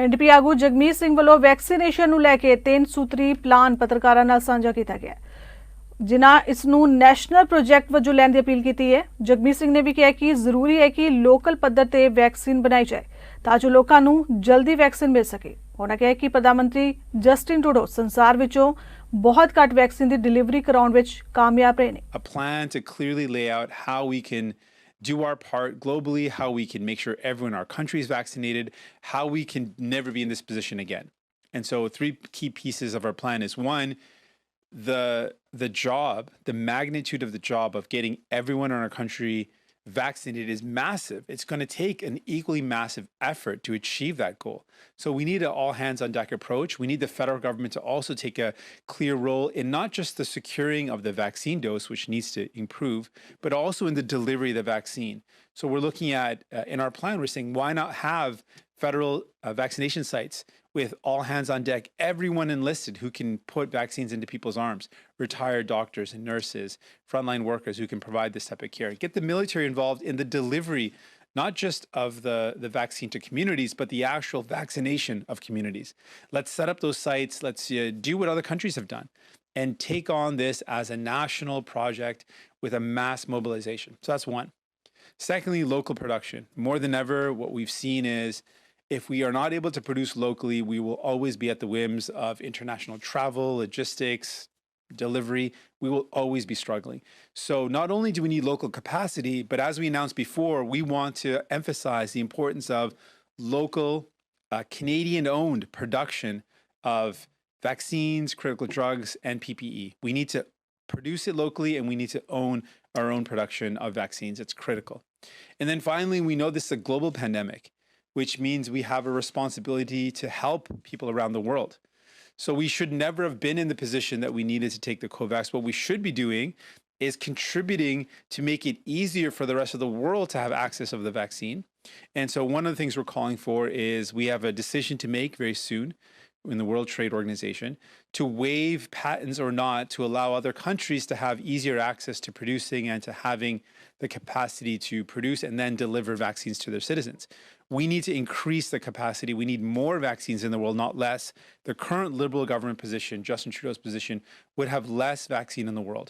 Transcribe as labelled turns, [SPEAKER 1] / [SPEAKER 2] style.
[SPEAKER 1] NDP ਆਗੂ ਜਗਮੀਤ ਸਿੰਘ ਵੱਲੋਂ vaccination ਨੂੰ ਲੈ ਕੇ 3 ਸੂਤਰੀ ਪਲਾਨ ਪੱਤਰਕਾਰਾਂ ਨਾਲ ਸਾਂਝਾ ਕੀਤਾ ਗਿਆ, ਜਿਨ੍ਹਾਂ ਇਸ ਨੂੰ ਨੈਸ਼ਨਲ ਪ੍ਰੋਜੈਕਟ ਵਜੋਂ ਲੈਣ ਦੀ ਅਪੀਲ ਕੀਤੀ ਹੈ। ਜਗਮੀਤ ਸਿੰਘ ਨੇ ਵੀ ਕਿਹਾ ਕਿ ਜ਼ਰੂਰੀ ਹੈ ਕਿ ਲੋਕਲ ਪੱਧਰ ਤੇ ਵੈਕਸੀਨ ਬਣਾਈ ਜਾਏ ਤਾਂ ਜੋ ਲੋਕਾਂ ਨੂੰ ਜਲਦੀ ਵੈਕਸੀਨ ਮਿਲ ਸਕੇ। ਉਹਨਾਂ ਕਿਹਾ ਕਿ ਪ੍ਰਧਾਨ ਮੰਤਰੀ ਜਸਟਿਨ ਟਰੂਡੋ ਸੰਸਾਰ ਵਿੱਚੋਂ ਬਹੁਤ ਘੱਟ ਵੈਕਸੀਨ ਦੀ ਡਿਲੀਵਰੀ ਕਰਾਉਣ ਵਿੱਚ ਕਾਮਯਾਬ ਰਹੇ ਨੇ।
[SPEAKER 2] A plan to clearly lay out how we can do our part globally, how we can make sure everyone in our country is vaccinated, how we can never be in this position again. And so 3 key pieces of our plan is one, the magnitude of the job of getting everyone in our country vaccinated is massive. It's going to take an equally massive effort to achieve that goal. So we need an all hands on deck approach. We need the federal government to also take a clear role in not just the securing of the vaccine dose, which needs to improve, but also in the delivery of the vaccine. So we're looking at, in our plan, we're saying, why not have federal vaccination sites with all hands on deck, everyone enlisted who can put vaccines into people's arms, retired doctors and nurses, frontline workers who can provide this type of care. Get the military involved in the delivery, not just of the vaccine to communities, but the actual vaccination of communities. Let's set up those sites. Let's do what other countries have done and take on this as a national project with a mass mobilization. So that's one. Secondly, local production. More than ever, what we've seen is if we are not able to produce locally, we will always be at the whims of international travel, logistics, delivery. We will always be struggling. So not only do we need local capacity, but as we announced before, we want to emphasize the importance of local, Canadian-owned production of vaccines, critical drugs, and PPE. We need to produce it locally, and we need to own our own production of vaccines. It's critical. And then finally, we know this is a global pandemic, which means we have a responsibility to help people around the world. So we should never have been in the position that we needed to take the COVAX. What we should be doing is contributing to make it easier for the rest of the world to have access of the vaccine. And so one of the things we're calling for is we have a decision to make very soon in the World Trade Organization to waive patents or not to allow other countries to have easier access to producing and to having the capacity to produce and then deliver vaccines to their citizens. We need to increase the capacity. We need more vaccines in the world, not less. The current Liberal government position, Justin Trudeau's position, would have less vaccine in the world.